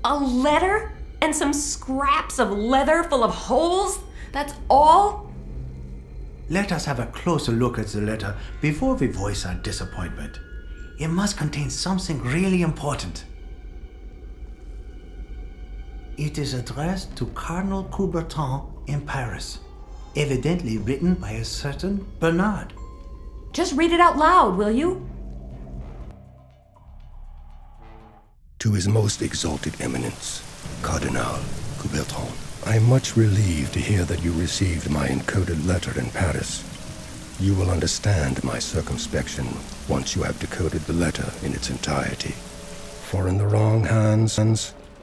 A letter? And some scraps of leather full of holes? That's all? Let us have a closer look at the letter before we voice our disappointment. It must contain something really important. It is addressed to Cardinal Coubertin in Paris, evidently written by a certain Bernard. Just read it out loud, will you? To His Most Exalted Eminence, Cardinal Coubertin, I am much relieved to hear that you received my encoded letter in Paris. You will understand my circumspection once you have decoded the letter in its entirety. For in the wrong hands,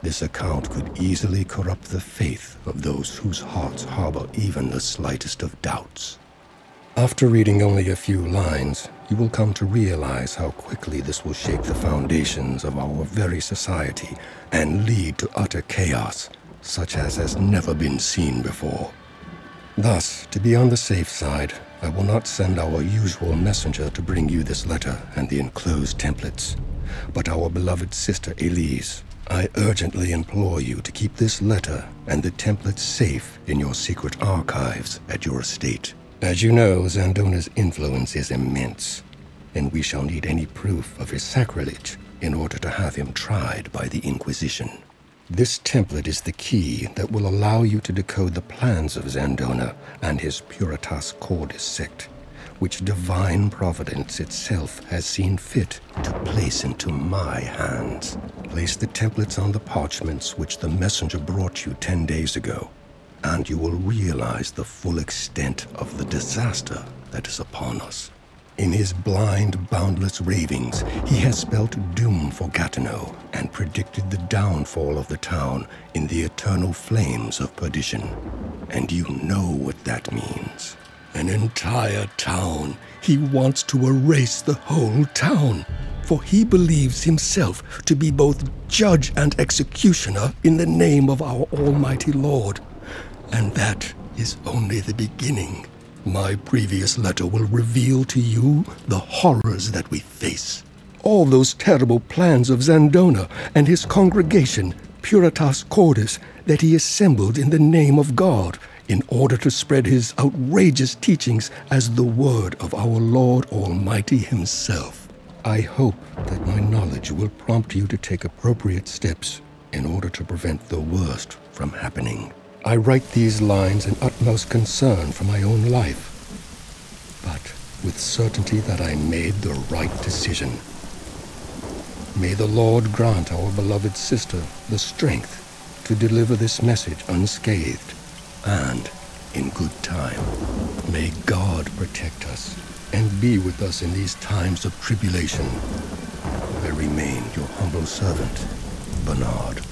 this account could easily corrupt the faith of those whose hearts harbor even the slightest of doubts. After reading only a few lines, you will come to realize how quickly this will shake the foundations of our very society and lead to utter chaos, such as has never been seen before. Thus, to be on the safe side, I will not send our usual messenger to bring you this letter and the enclosed templates, but our beloved sister Elise. I urgently implore you to keep this letter and the templates safe in your secret archives at your estate. As you know, Zandona's influence is immense, and we shall need any proof of his sacrilege in order to have him tried by the Inquisition. This template is the key that will allow you to decode the plans of Zandona and his Puritas Cordis sect, which divine providence itself has seen fit to place into my hands. Place the templates on the parchments which the messenger brought you 10 days ago, and you will realize the full extent of the disaster that is upon us. In his blind, boundless ravings, he has spelt doom for Gatineau and predicted the downfall of the town in the eternal flames of perdition. And you know what that means. An entire town. He wants to erase the whole town, for he believes himself to be both judge and executioner in the name of our Almighty Lord. And that is only the beginning. My previous letter will reveal to you the horrors that we face. All those terrible plans of Zandona and his congregation, Puritas Cordis, that he assembled in the name of God in order to spread his outrageous teachings as the word of our Lord Almighty himself. I hope that my knowledge will prompt you to take appropriate steps in order to prevent the worst from happening. I write these lines in utmost concern for my own life, but with certainty that I made the right decision. May the Lord grant our beloved sister the strength to deliver this message unscathed and in good time. May God protect us and be with us in these times of tribulation. I remain your humble servant, Bernard.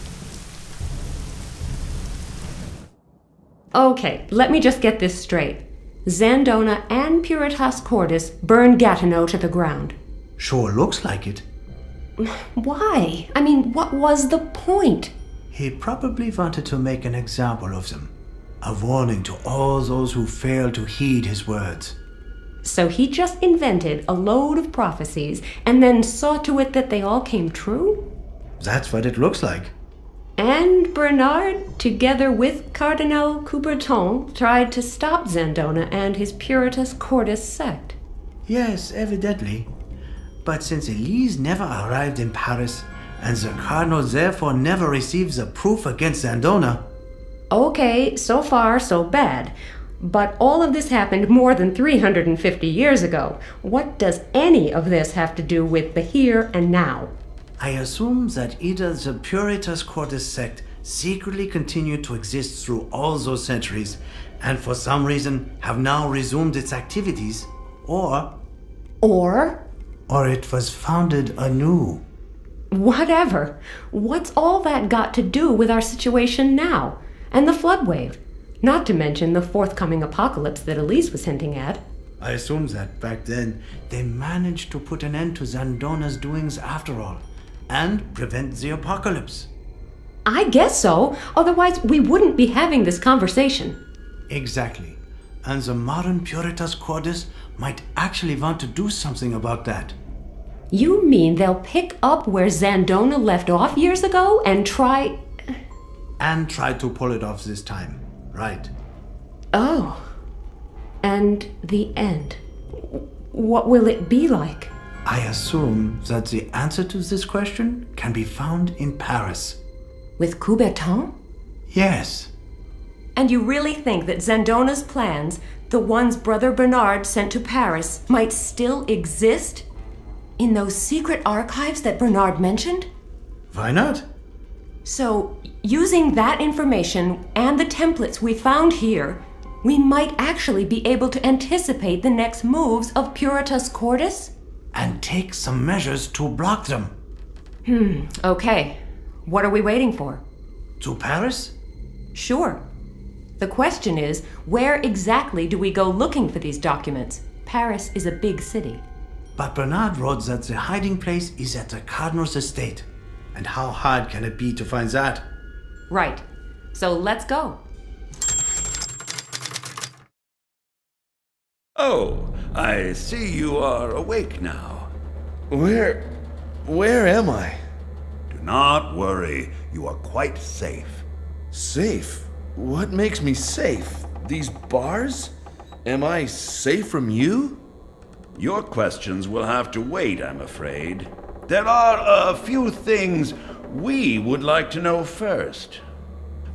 Okay, let me just get this straight. Zandona and Puritas Cordis burned Gatineau to the ground. Sure looks like it. Why? I mean, what was the point? He probably wanted to make an example of them. A warning to all those who fail to heed his words. So he just invented a load of prophecies and then saw to it that they all came true? That's what it looks like. And Bernard, together with Cardinal Coubertin, tried to stop Zandona and his Puritas Cordis sect. Yes, evidently. But since Elise never arrived in Paris, and the Cardinal therefore never receives the proof against Zandona. Okay, so far so bad. But all of this happened more than 350 years ago. What does any of this have to do with the here and now? I assume that either the Puritas Cordis sect secretly continued to exist through all those centuries, and for some reason have now resumed its activities, or it was founded anew. Whatever. What's all that got to do with our situation now? And the flood wave? Not to mention the forthcoming apocalypse that Elise was hinting at. I assume that back then they managed to put an end to Zandona's doings after all, and prevent the apocalypse. I guess so. Otherwise, we wouldn't be having this conversation. Exactly. And the modern Puritas Cordis might actually want to do something about that. You mean they'll pick up where Zandona left off years ago and try... And try to pull it off this time, right? Oh. And the end. What will it be like? I assume that the answer to this question can be found in Paris. With Coubertin? Yes. And you really think that Zandona's plans, the ones Brother Bernard sent to Paris, might still exist? In those secret archives that Bernard mentioned? Why not? So, using that information and the templates we found here, we might actually be able to anticipate the next moves of Puritas Cordis? And take some measures to block them. Okay. What are we waiting for? To Paris? Sure. The question is, where exactly do we go looking for these documents? Paris is a big city. But Bernard wrote that the hiding place is at the Cardinal's estate. And how hard can it be to find that? Right. So let's go. Oh, I see you are awake now. Where am I? Do not worry, you are quite safe. Safe? What makes me safe? These bars? Am I safe from you? Your questions will have to wait, I'm afraid. There are a few things we would like to know first.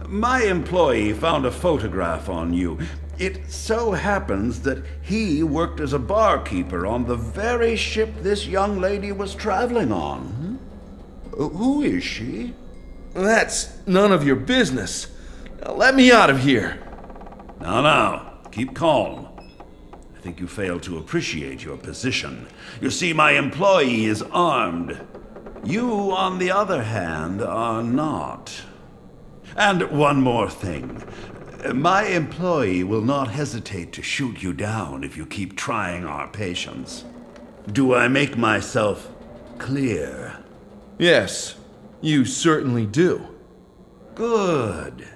My employee found a photograph on you. It so happens that he worked as a barkeeper on the very ship this young lady was traveling on. Who is she? That's none of your business. Now let me out of here. Now, keep calm. I think you fail to appreciate your position. You see, my employee is armed. You, on the other hand, are not. And one more thing. My employee will not hesitate to shoot you down if you keep trying our patience. Do I make myself clear? Yes, you certainly do. Good.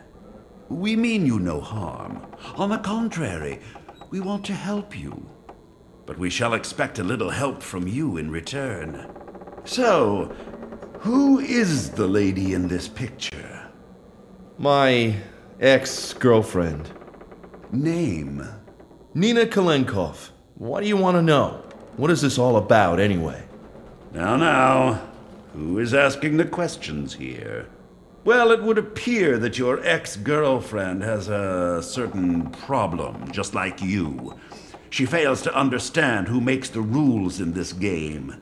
We mean you no harm. On the contrary, we want to help you. But we shall expect a little help from you in return. So, who is the lady in this picture? My ex-girlfriend. Name? Nina Kalenkov. What do you want to know? What is this all about, anyway? Now, who is asking the questions here? Well, it would appear that your ex-girlfriend has a certain problem, just like you. She fails to understand who makes the rules in this game.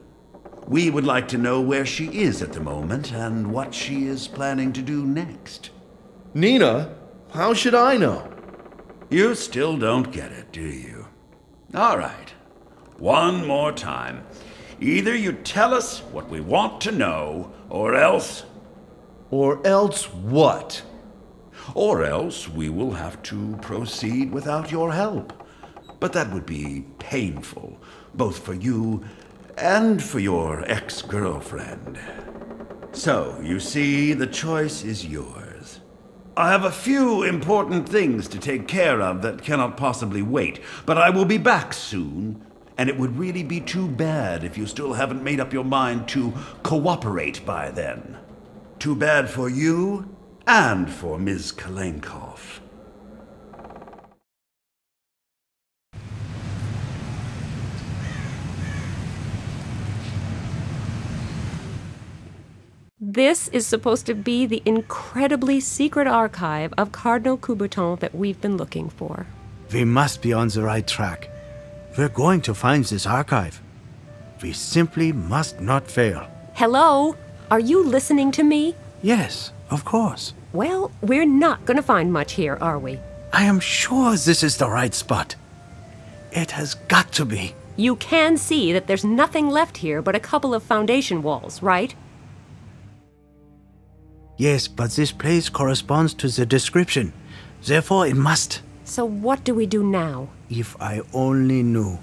We would like to know where she is at the moment and what she is planning to do next. Nina? How should I know? You still don't get it, do you? All right. One more time. Either you tell us what we want to know, or else... Or else what? Or else we will have to proceed without your help. But that would be painful, both for you and for your ex-girlfriend. So, you see, the choice is yours. I have a few important things to take care of that cannot possibly wait, but I will be back soon, and it would really be too bad if you still haven't made up your mind to cooperate by then. Too bad for you and for Ms. Kalenkov. This is supposed to be the incredibly secret archive of Cardinal Coubertin that we've been looking for. We must be on the right track. We're going to find this archive. We simply must not fail. Hello? Are you listening to me? Yes, of course. Well, we're not going to find much here, are we? I am sure this is the right spot. It has got to be. You can see that there's nothing left here but a couple of foundation walls, right? Yes, but this place corresponds to the description. Therefore, it must. So what do we do now? If I only knew.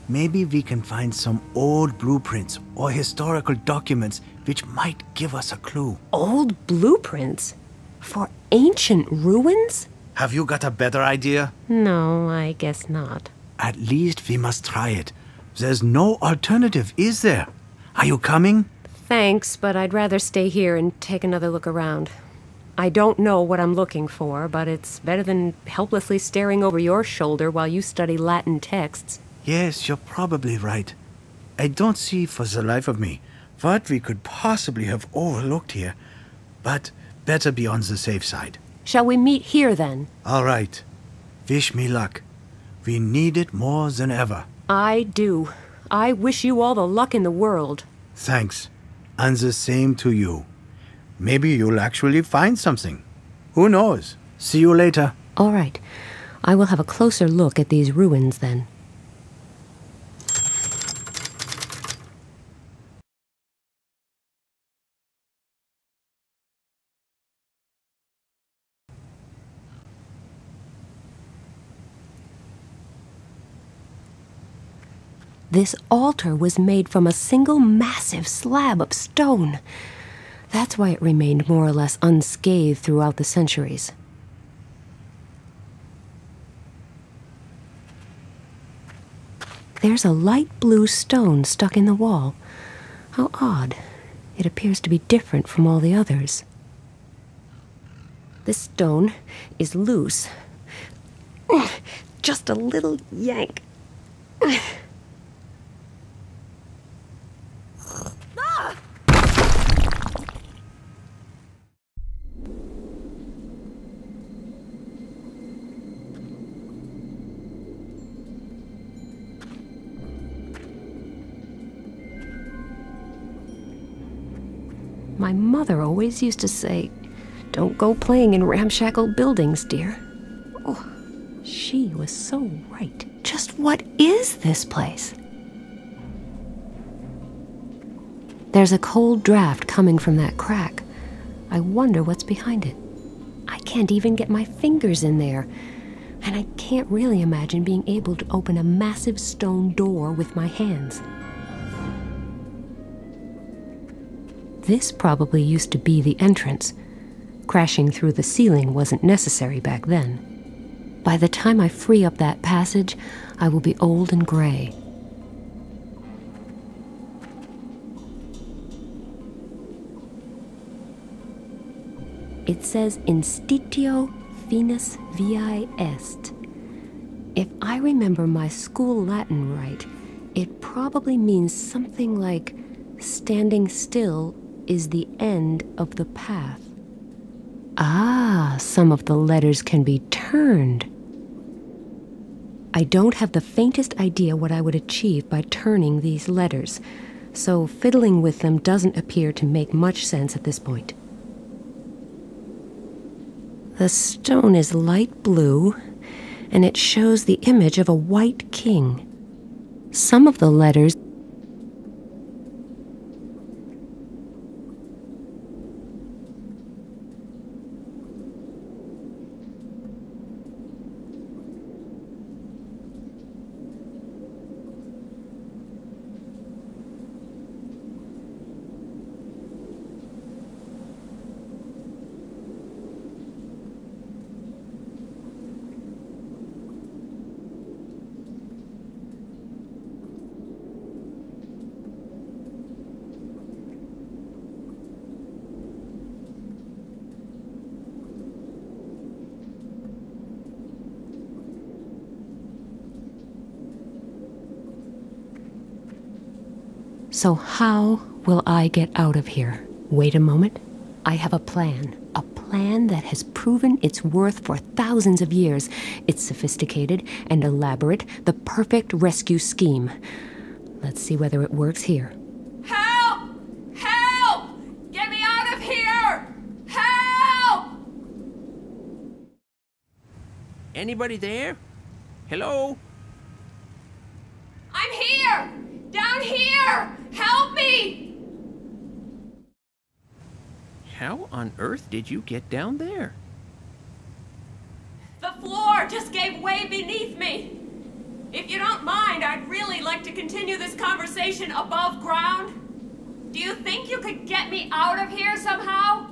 Maybe we can find some old blueprints or historical documents which might give us a clue. Old blueprints? For ancient ruins? Have you got a better idea? No, I guess not. At least we must try it. There's no alternative, is there? Are you coming? Thanks, but I'd rather stay here and take another look around. I don't know what I'm looking for, but it's better than helplessly staring over your shoulder while you study Latin texts. Yes, you're probably right. I don't see for the life of me what we could possibly have overlooked here, but better be on the safe side. Shall we meet here, then? All right. Wish me luck. We need it more than ever. I do. I wish you all the luck in the world. Thanks. And the same to you. Maybe you'll actually find something. Who knows? See you later. All right. I will have a closer look at these ruins, then. This altar was made from a single massive slab of stone. That's why it remained more or less unscathed throughout the centuries. There's a light blue stone stuck in the wall. How odd. It appears to be different from all the others. This stone is loose. Just a little yank. My mother always used to say, "Don't go playing in ramshackle buildings, dear." Oh, she was so right. Just what is this place? There's a cold draft coming from that crack. I wonder what's behind it. I can't even get my fingers in there. And I can't really imagine being able to open a massive stone door with my hands. This probably used to be the entrance. Crashing through the ceiling wasn't necessary back then. By the time I free up that passage, I will be old and gray. It says Institio Finis Viae Est. If I remember my school Latin right, it probably means something like standing still is the end of the path. Ah, some of the letters can be turned. I don't have the faintest idea what I would achieve by turning these letters, so fiddling with them doesn't appear to make much sense at this point. The stone is light blue, and it shows the image of a white king. Some of the letters So how will I get out of here? Wait a moment. I have a plan. A plan that has proven its worth for thousands of years. It's sophisticated and elaborate, the perfect rescue scheme. Let's see whether it works here. Help! Help! Get me out of here! Help! Anybody there? Hello? I'm here! Down here! Help me! How on earth did you get down there? The floor just gave way beneath me. If you don't mind, I'd really like to continue this conversation above ground. Do you think you could get me out of here somehow?